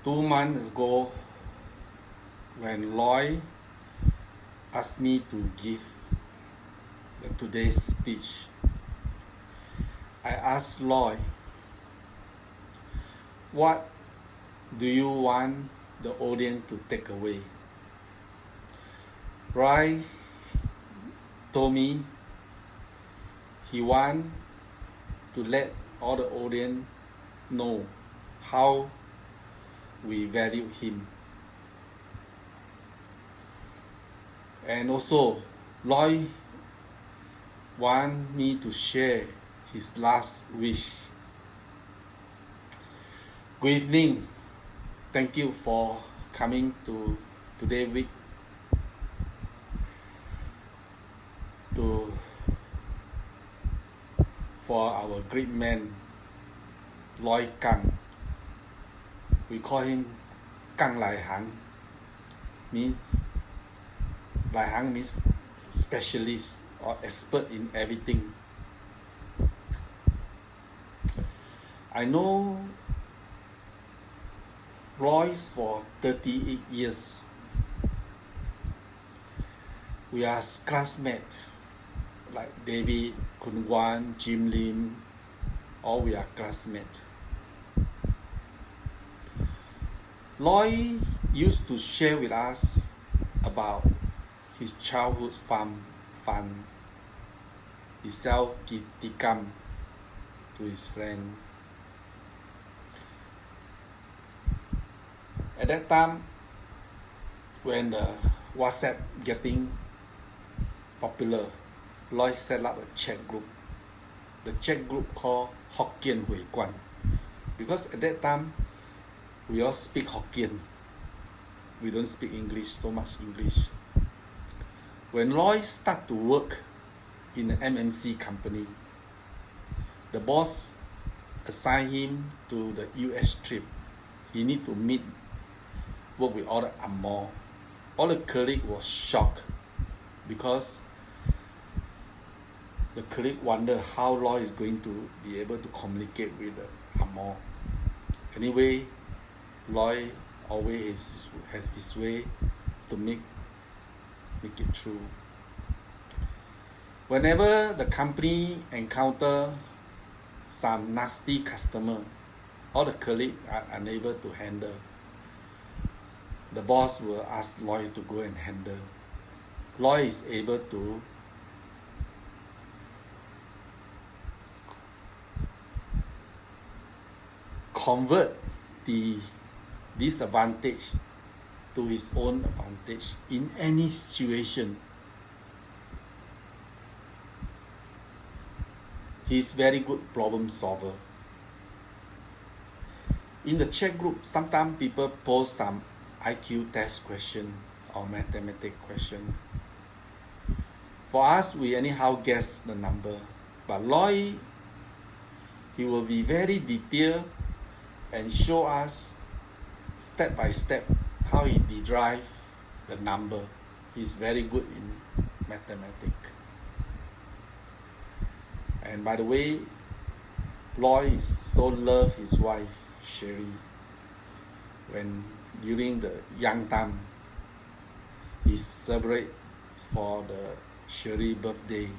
2 months ago, when Loy asked me to give today's speech, I asked Loy, what do you want the audience to take away? Roy told me he want to let all the audience know how we value him. And also, Loy want me to share his last wish. Good evening. Thank you for coming to today week for our great man Loy Kang. We call him Kang Lai Hang. Lai Hang means specialist or expert in everything. I know Royce for 38 years. We are classmates, like David, Kun Wan, Jim Lim, all we are classmates. Loy used to share with us about his childhood fun. He sell tikam to his friend. At that time, when the WhatsApp getting popular, Loy set up a chat group. The chat group called Hokkien Hui Guan. Because at that time, we all speak Hokkien. We don't speak English, so much English. When Loy start to work in the MNC company, the boss assigned him to the US trip. He need to work with all the Angmoh. All the colleagues was shocked because the colleague wonder how Loy is going to be able to communicate with the Angmoh. Anyway, Loy always have his way to make it true. Whenever the company encounter some nasty customer, all the colleagues are unable to handle, the boss will ask Loy to go and handle. Loy is able to convert the disadvantage to his own advantage in any situation. He's very good problem solver. In the chat group, sometimes people post some IQ test question or mathematics question. For us, we anyhow guess the number. But Loy, he will be very detailed and show us step by step how he derive the number. He's very good in mathematics. And by the way, Loy is so love his wife Sherry. When during the young time, he celebrate for the Sherry birthday,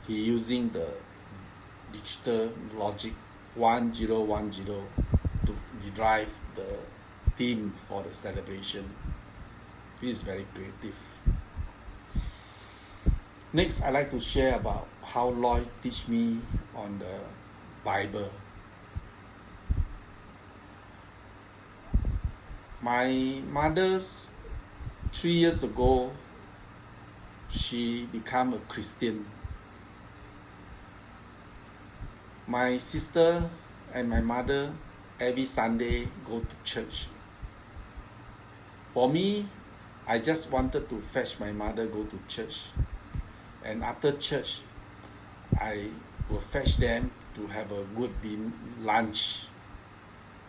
he using the digital logic 1010 to derive the theme for the celebration. He is very creative. Next, I like to share about how Loy teach me on the Bible. My mother's 3 years ago, she became a Christian. My sister and my mother every Sunday go to church. For me, I just wanted to fetch my mother go to church. And after church, I will fetch them to have a good lunch,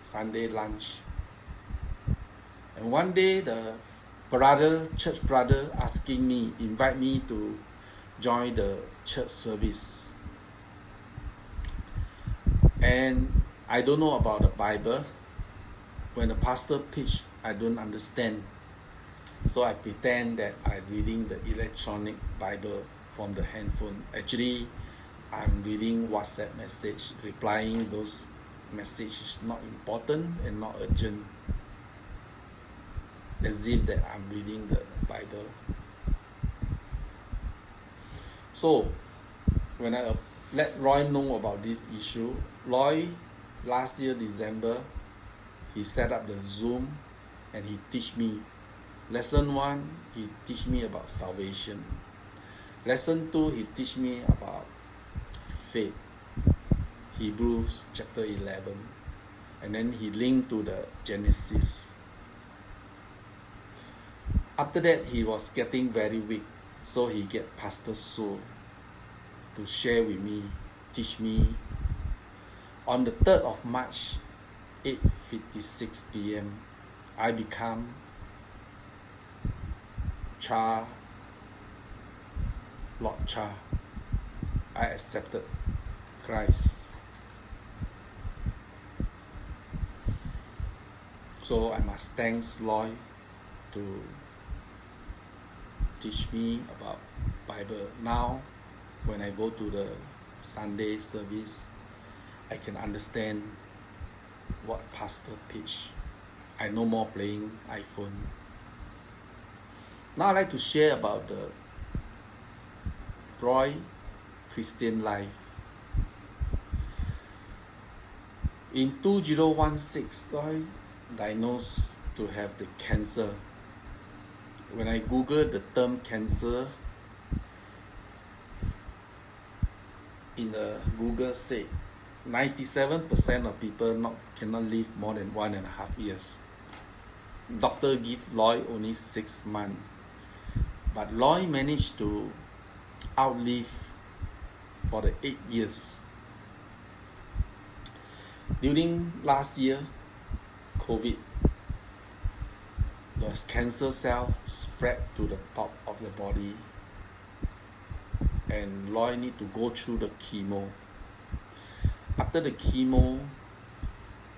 Sunday lunch. And one day the church brother invite me to join the church service. And I don't know about the Bible, when the pastor preach, I don't understand. So I pretend that I'm reading the electronic Bible from the handphone. Actually, I'm reading WhatsApp message, replying those messages not important and not urgent, as if that I'm reading the Bible. So when I let Roy know about this issue, Roy last year December, he set up the Zoom and he teach me. Lesson 1, he teach me about salvation. Lesson 2, he teach me about faith, Hebrews chapter 11. And then he linked to the Genesis. After that, he was getting very weak. So he get Pastor Su to share with me, teach me. On the 3rd of March, 8:56 p.m., I become Lord Cha. I accepted Christ. So I must thank Lloyd to teach me about Bible. Now, when I go to the Sunday service, I can understand what pastor preach. I no more playing iPhone. Now I'd like to share about the Roy Christian life. In 2016, Roy diagnosed to have the cancer. When I Googled the term cancer, in the Google said 97% of people cannot live more than 1.5 years. Doctor give Lloyd only 6 months, but Lloyd managed to outlive for the 8 years. During last year, COVID, the cancer cell spread to the top of the body, and Lloyd need to go through the chemo. After the chemo,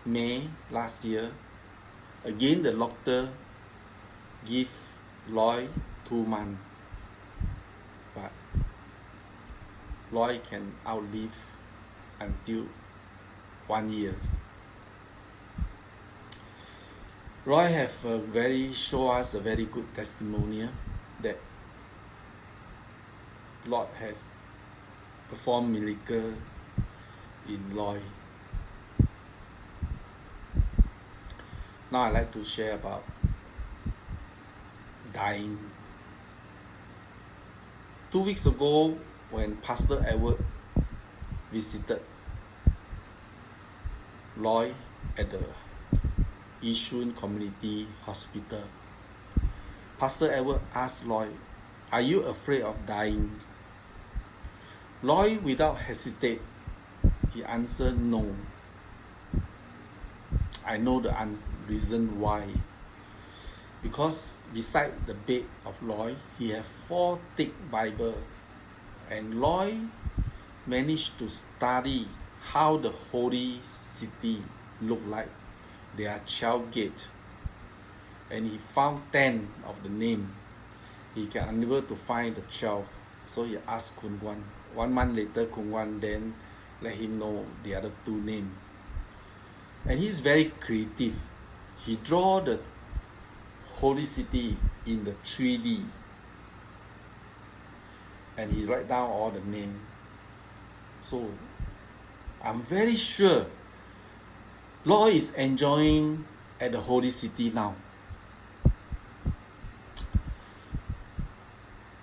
May last year, again the doctor give Lloyd 2 months, but Lloyd can outlive until 1 year. Roy have show us a very good testimonial that Lord have performed miracle in Lloyd. Now I'd like to share about dying. 2 weeks ago, when Pastor Edward visited Lloyd at the Yishun Community Hospital, Pastor Edward asked Lloyd, "Are you afraid of dying?" Lloyd, without hesitate, he answered, "No. I know the reason why. Because beside the bed of Lloyd, he have 4 thick Bible, and Lloyd managed to study how the holy city look like. There are 12 gates, and he found 10 of the name. He can unable to find the 12, so he asked Kun Wan. 1 month later, Kun Wan then let him know the other 2 names. And he's very creative. He draw the holy city in the 3D, and he write down all the names. So I'm very sure Lloyd is enjoying at the holy city now.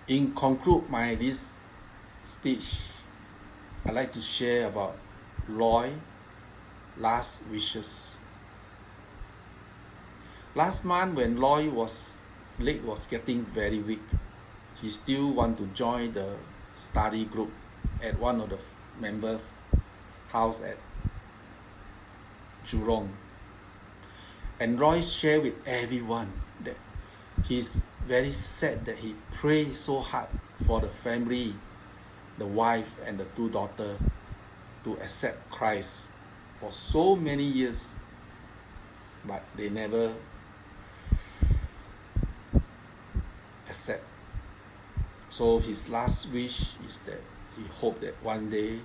In conclude this speech, I'd like to share about Lloyd's last wishes. Last month, when Lloyd leg was getting very weak, he still want to join the study group at one of the members' house at Jurong. And Roy shared with everyone that he's very sad that he prayed so hard for the family, the wife and the 2 daughters to accept Christ for so many years. but they never accept. So his last wish is that he hoped that one day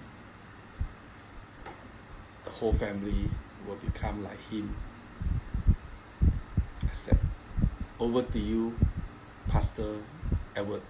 the whole family will become like him. Accept. Over to you, Pastor Edward.